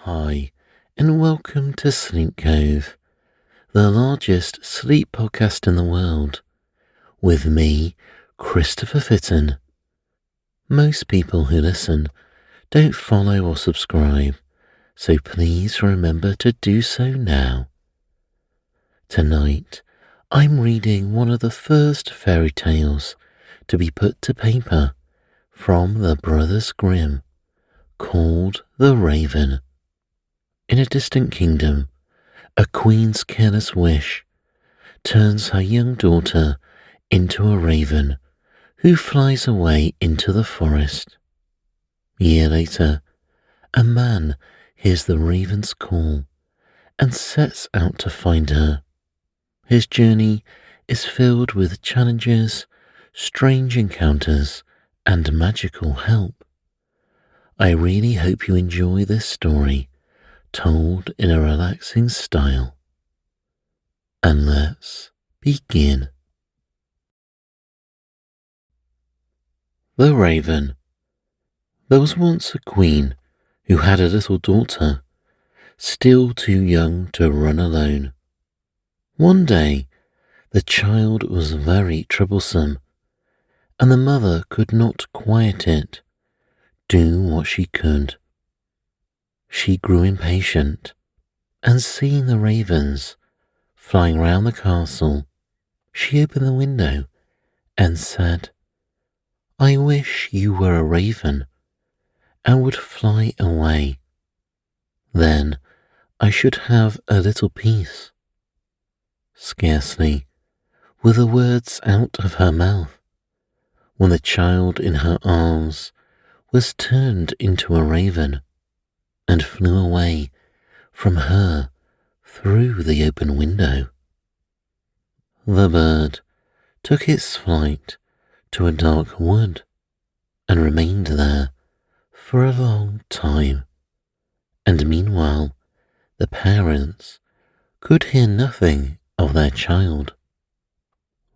Hi, and welcome to Sleep Cove, the largest sleep podcast in the world, with me, Christopher Fitton. Most people who listen don't follow or subscribe, so please remember to do so now. Tonight, I'm reading one of the first fairy tales to be put to paper from the Brothers Grimm, called The Raven. In a distant kingdom, a queen's careless wish turns her young daughter into a raven who flies away into the forest. A year later, a man hears the raven's call and sets out to find her. His journey is filled with challenges, strange encounters, and magical help. I really hope you enjoy this story, told in a relaxing style. And let's begin. The Raven. There was once a queen who had a little daughter, still too young to run alone. One day, the child was very troublesome, and the mother could not quiet it, do what she could. She grew impatient, and seeing the ravens flying round the castle, she opened the window and said, "I wish you were a raven and would fly away. Then I should have a little peace." Scarcely were the words out of her mouth when the child in her arms was turned into a raven and flew away from her through the open window. The bird took its flight to a dark wood and remained there for a long time, and meanwhile the parents could hear nothing of their child.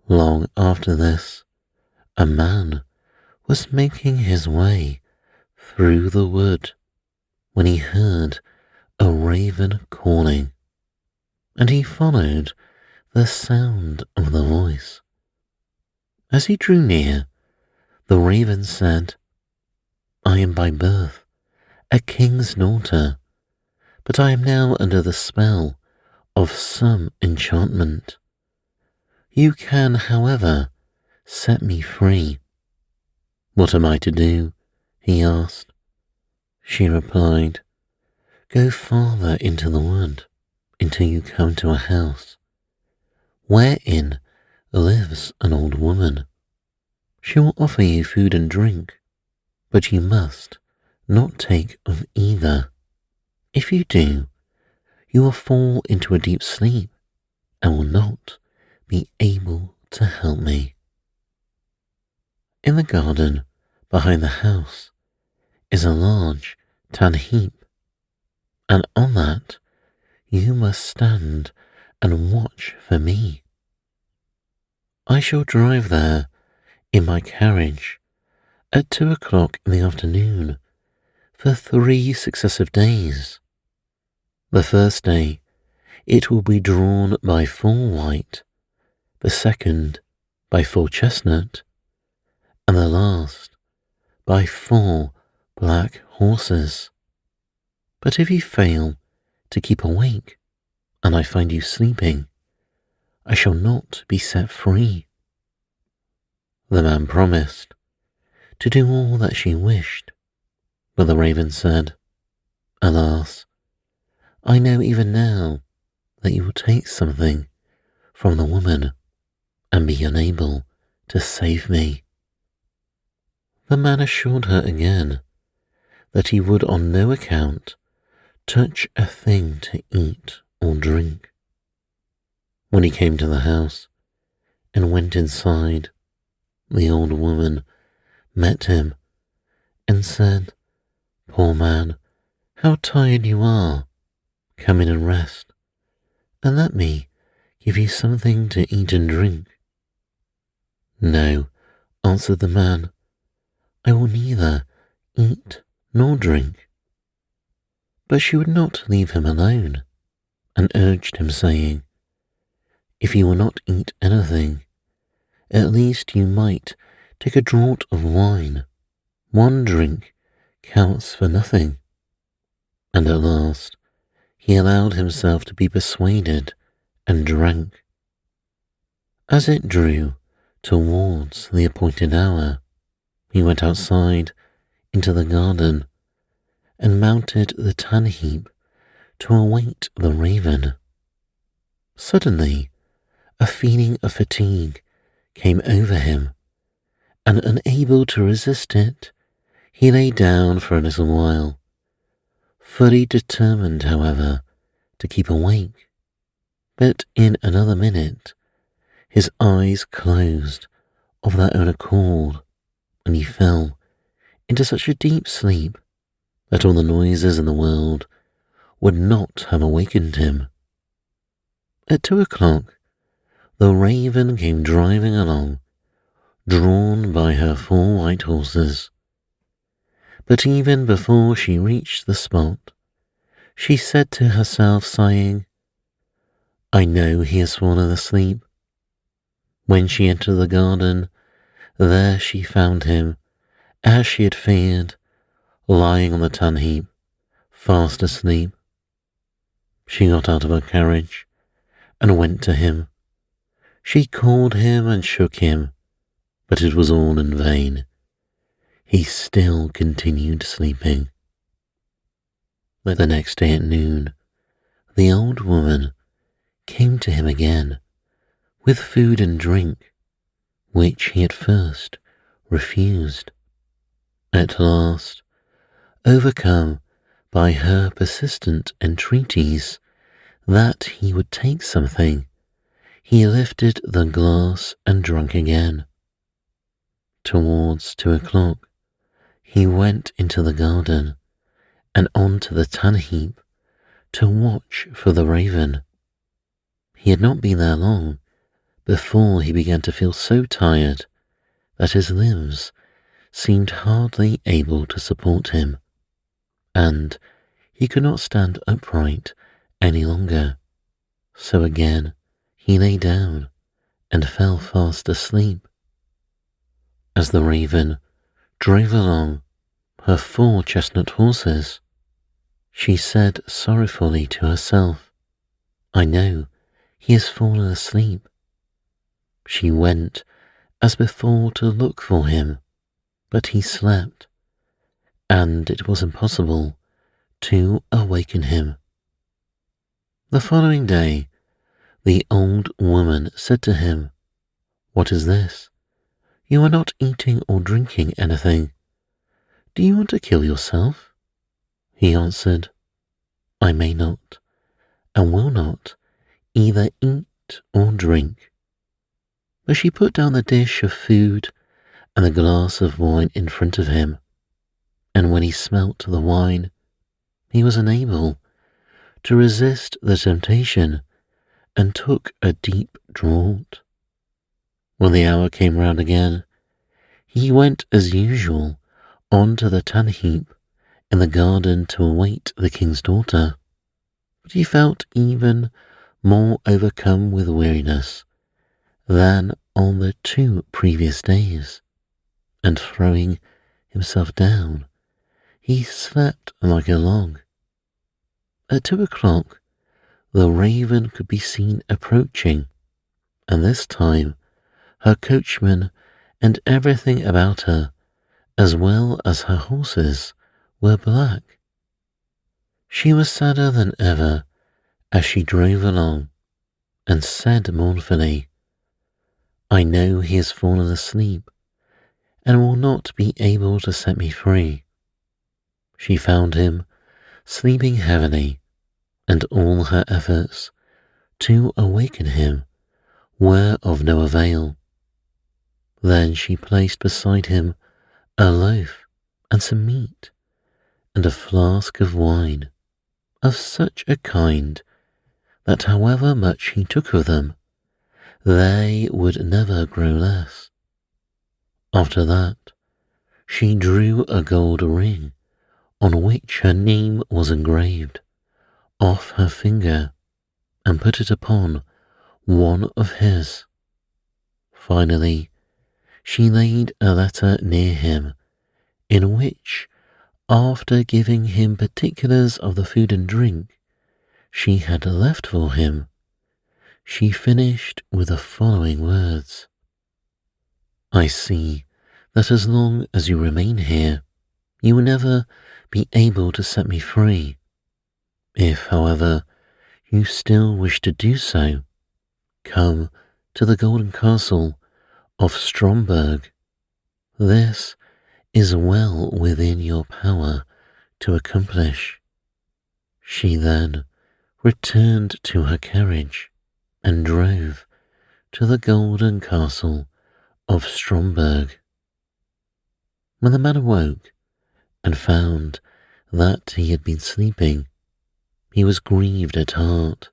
Long after this, a man was making his way through the wood when he heard a raven calling, and he followed the sound of the voice. As he drew near, the raven said, "I am by birth a king's daughter, but I am now under the spell of some enchantment. You can, however, set me free." "What am I to do?" he asked. She replied, "Go farther into the wood until you come to a house, wherein lives an old woman. She will offer you food and drink, but you must not take of either. If you do, you will fall into a deep sleep and will not be able to help me." In the garden behind the house is a large Tan Heap, and on that you must stand and watch for me. I shall drive there in my carriage at 2 o'clock in the afternoon for 3 successive days. The first day it will be drawn by 4 white, the second by 4 chestnut, and the last by 4 black horses. But if you fail to keep awake and I find you sleeping, I shall not be set free." The man promised to do all that she wished, but the raven said, "Alas, I know even now that you will take something from the woman and be unable to save me." The man assured her again that he would on no account touch a thing to eat or drink. When he came to the house and went inside, the old woman met him and said, "Poor man, how tired you are. Come in and rest, and let me give you something to eat and drink." "No," answered the man, "I will neither eat nor drink." But she would not leave him alone, and urged him, saying, "If you will not eat anything, at least you might take a draught of wine. One drink counts for nothing." And at last he allowed himself to be persuaded and drank. As it drew towards the appointed hour, he went outside into the garden and mounted the Tan Heap to await the raven. Suddenly, a feeling of fatigue came over him, and unable to resist it, he lay down for a little while, fully determined, however, to keep awake. But in another minute, his eyes closed of their own accord, and he fell into such a deep sleep that all the noises in the world would not have awakened him. At 2 o'clock, the raven came driving along, drawn by her 4 white horses. But even before she reached the spot, she said to herself, sighing, "I know he has fallen asleep." When she entered the garden, there she found him, as she had feared, lying on the Tan Heap, fast asleep. She got out of her carriage and went to him. She called him and shook him, but it was all in vain. He still continued sleeping. The next day at noon, the old woman came to him again with food and drink, which he at first refused. At last, overcome by her persistent entreaties that he would take something, he lifted the glass and drank again. Towards 2 o'clock, he went into the garden and onto the Tan Heap to watch for the raven. He had not been there long before he began to feel so tired that his limbs seemed hardly able to support him, and he could not stand upright any longer. So again he lay down and fell fast asleep. As the raven drove along her 4 chestnut horses, she said sorrowfully to herself, "I know he has fallen asleep." She went as before to look for him, but he slept, and it was impossible to awaken him. The following day, the old woman said to him, "What is this? You are not eating or drinking anything. Do you want to kill yourself?" He answered, "I may not, and will not, either eat or drink." But she put down the dish of food and the glass of wine in front of him, and when he smelt the wine, he was unable to resist the temptation and took a deep draught. When the hour came round again, he went as usual on to the Tan Heap in the garden to await the king's daughter, but he felt even more overcome with weariness than on the 2 previous days, and throwing himself down, he slept like a log. At 2 o'clock, the raven could be seen approaching, and this time her coachman and everything about her, as well as her horses, were black. She was sadder than ever as she drove along, and said mournfully, "I know he has fallen asleep and will not be able to set me free." She found him sleeping heavily, and all her efforts to awaken him were of no avail. Then she placed beside him a loaf and some meat and a flask of wine of such a kind that however much he took of them, they would never grow less. After that, she drew a gold ring on which her name was engraved, off her finger and put it upon one of his. Finally, she laid a letter near him, in which, after giving him particulars of the food and drink she had left for him, she finished with the following words: I see that as long as you remain here, you will never be able to set me free. If, however, you still wish to do so, come to the golden castle of Stromberg. This is well within your power to accomplish. She then returned to her carriage and drove to the golden castle of Stromberg. When the man awoke and found that he had been sleeping, he was grieved at heart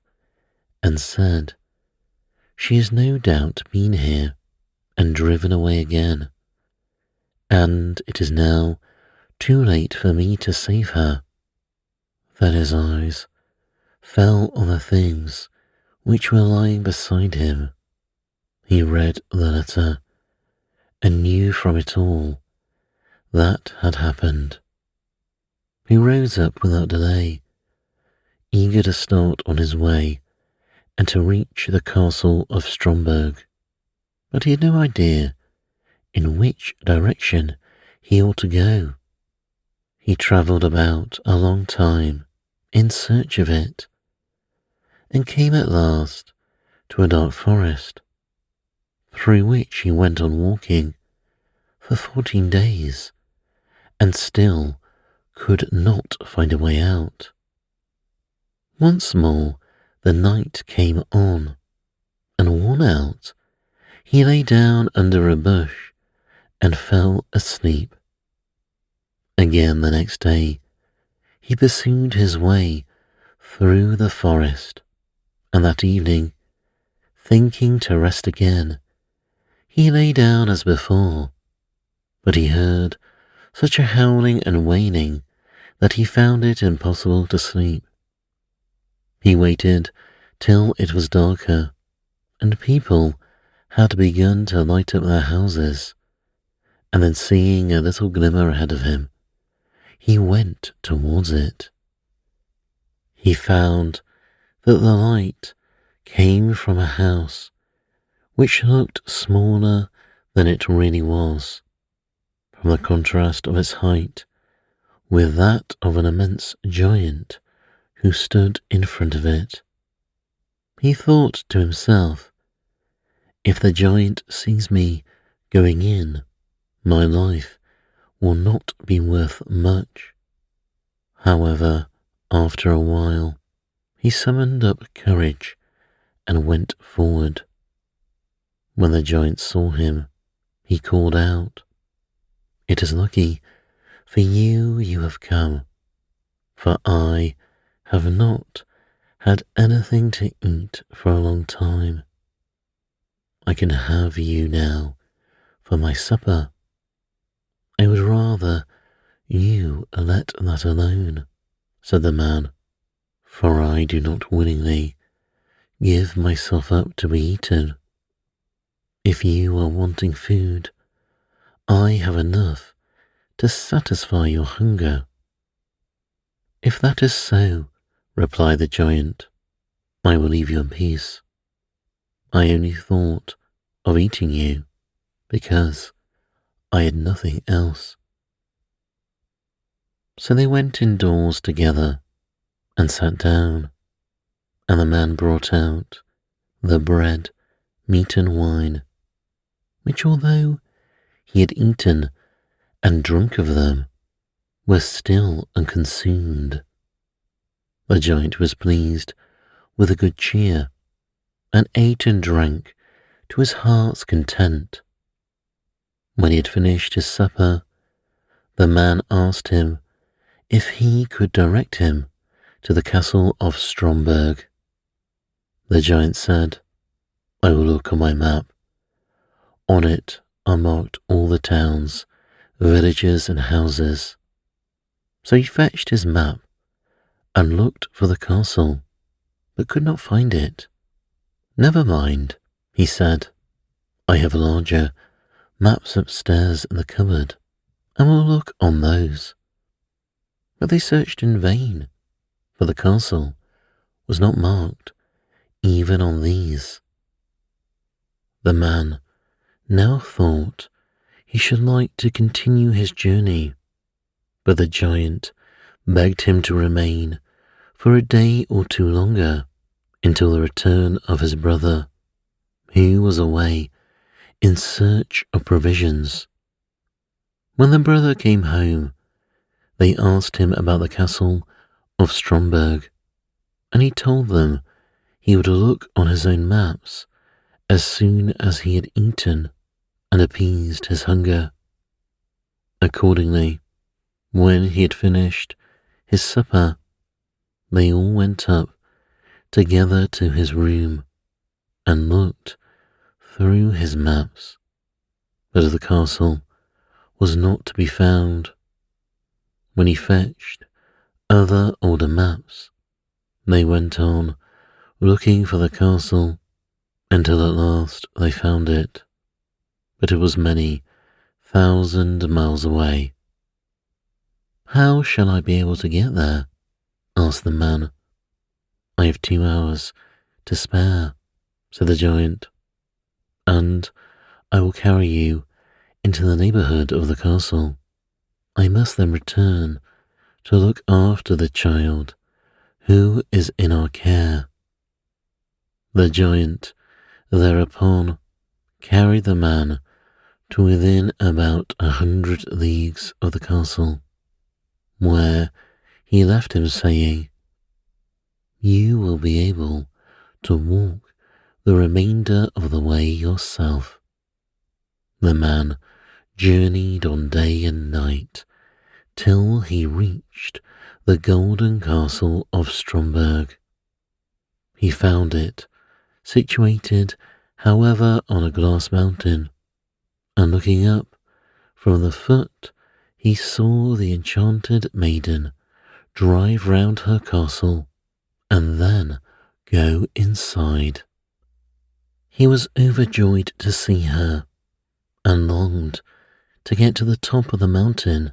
and said, She has no doubt been here and driven away again, and it is now too late for me to save her. Then his eyes fell on the things which were lying beside him. He read the letter and knew from it all that had happened. He rose up without delay, eager to start on his way and to reach the castle of Stromberg, but he had no idea in which direction he ought to go. He travelled about a long time in search of it, and came at last to a dark forest, through which he went on walking for 14 days, and still could not find a way out. Once more the night came on, and worn out, he lay down under a bush and fell asleep. Again the next day he pursued his way through the forest, and that evening, thinking to rest again, he lay down as before, but he heard such a howling and wailing that he found it impossible to sleep. He waited till it was darker, and people had begun to light up their houses, and then seeing a little glimmer ahead of him, he went towards it. He found that the light came from a house which looked smaller than it really was, from the contrast of its height with that of an immense giant who stood in front of it. He thought to himself, if the giant sees me going in, my life will not be worth much. However, after a while, he summoned up courage and went forward. When the giant saw him, he called out, It is lucky for you have come, for I have not had anything to eat for a long time. I can have you now for my supper. I would rather you let that alone, said the man, for I do not willingly give myself up to be eaten. If you are wanting food, I have enough to satisfy your hunger. If that is so, replied the giant, I will leave you in peace. I only thought of eating you because I had nothing else. So they went indoors together and sat down, and the man brought out the bread, meat and wine, which although he had eaten and drunk of them, were still unconsumed. The giant was pleased with a good cheer, and ate and drank to his heart's content. When he had finished his supper, the man asked him if he could direct him to the castle of Stromberg. The giant said, I will look on my map. On it are marked all the towns, villages and houses. So he fetched his map and looked for the castle, but could not find it. "Never mind," he said. "I have larger maps upstairs in the cupboard, and we'll look on those." But they searched in vain, for the castle was not marked even on these. The man now thought he should like to continue his journey, but the giant begged him to remain for a day or two longer until the return of his brother, who was away in search of provisions. When the brother came home, they asked him about the castle of Stromberg, and he told them he would look on his own maps as soon as he had eaten and appeased his hunger. Accordingly, when he had finished his supper, they all went up together to his room and looked through his maps, but the castle was not to be found. When he fetched other older maps, they went on looking for the castle until at last they found it, but it was many thousand miles away. "How shall I be able to get there?" asked the man. "I have 2 hours to spare," said the giant, "and I will carry you into the neighborhood of the castle. I must then return to look after the child who is in our care." The giant thereupon carried the man to within about 100 leagues of the castle, where he left him saying, "You will be able to walk the remainder of the way yourself." The man journeyed on day and night till he reached the golden castle of Stromberg. He found it situated, however, on a glass mountain, and looking up from the foot, he saw the enchanted maiden drive round her castle and then go inside. He was overjoyed to see her and longed to get to the top of the mountain,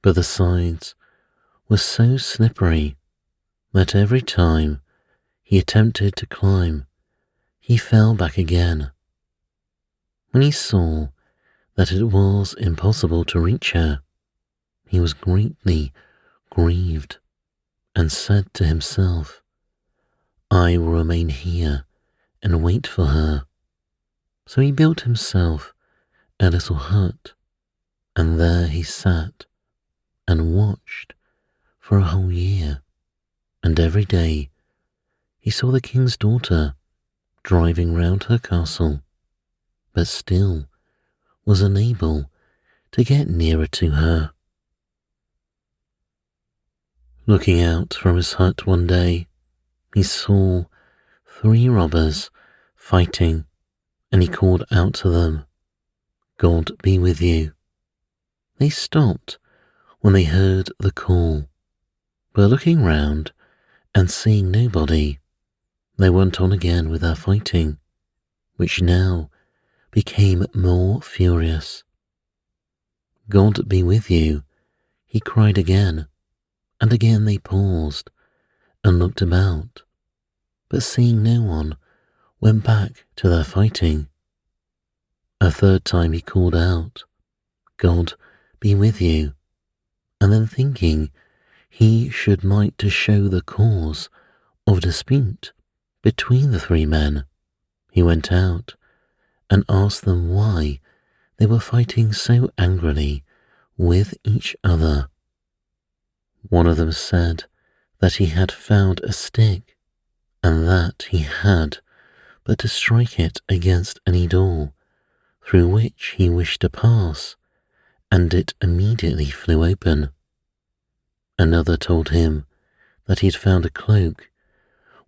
but the sides were so slippery that every time he attempted to climb, he fell back again. When he saw that it was impossible to reach her, he was greatly grieved and said to himself, "I will remain here and wait for her." So he built himself a little hut, and there he sat and watched for a whole year, and every day he saw the king's daughter driving round her castle, but still was unable to get nearer to her. Looking out from his hut one day, he saw 3 robbers fighting, and he called out to them, "God be with you." They stopped when they heard the call, but looking round and seeing nobody, they went on again with their fighting, which now became more furious. "God be with you," he cried again, and again they paused and looked about, but seeing no one, went back to their fighting. A third time he called out, "God be with you," and then thinking he should like to show the cause of dispute between the 3 men, he went out and asked them why they were fighting so angrily with each other. One of them said that he had found a stick, and that he had but to strike it against any door through which he wished to pass, and it immediately flew open. Another told him that he had found a cloak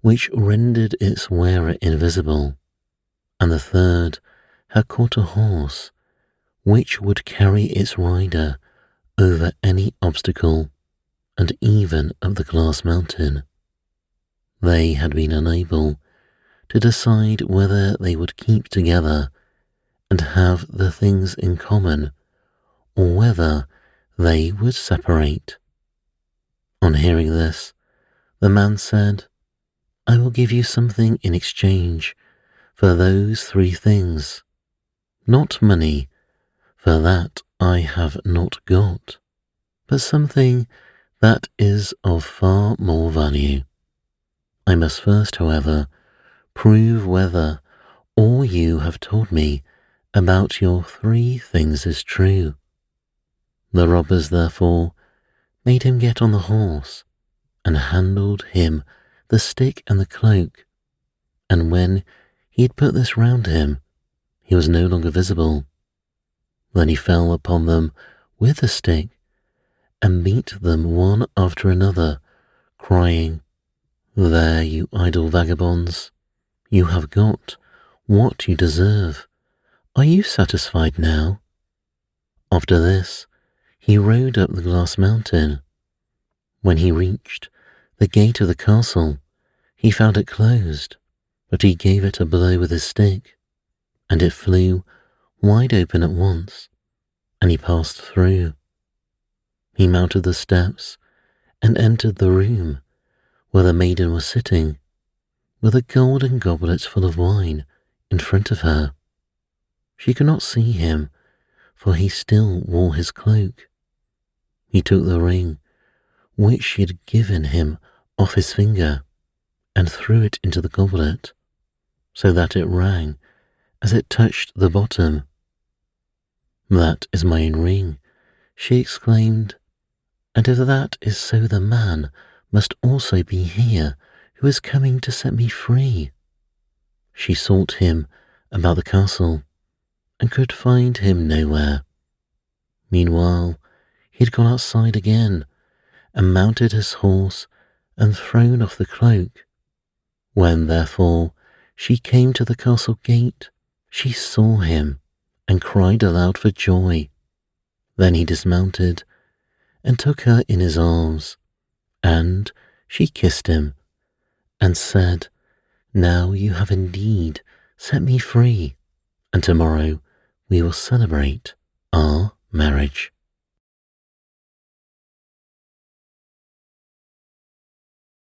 which rendered its wearer invisible, and the third had caught a horse which would carry its rider over any obstacle. and even up the glass mountain. They had been unable to decide whether they would keep together and have the things in common, or whether they would separate. On hearing this, the man said, "I will give you something in exchange for those three things. Not money, for that I have not got, but something that is of far more value. I must first, however, prove whether all you have told me about your three things is true." The robbers, therefore, made him get on the horse and handed him the stick and the cloak, and when he had put this round him, he was no longer visible. Then he fell upon them with the stick and beat them one after another, crying, "There, you idle vagabonds, you have got what you deserve. Are you satisfied now?" After this, he rode up the glass mountain. When he reached the gate of the castle, he found it closed, but he gave it a blow with his stick, and it flew wide open at once, and he passed through. He mounted the steps and entered the room where the maiden was sitting, with a golden goblet full of wine in front of her. She could not see him, for he still wore his cloak. He took the ring, which she had given him, off his finger, and threw it into the goblet, so that it rang as it touched the bottom. "That is my own ring," she exclaimed, "and if that is so, the man must also be here who is coming to set me free." She sought him about the castle and could find him nowhere. Meanwhile, he had gone outside again and mounted his horse and thrown off the cloak. When, therefore, she came to the castle gate, she saw him and cried aloud for joy. Then he dismounted and took her in his arms, and she kissed him and said, "Now you have indeed set me free, and tomorrow we will celebrate our marriage."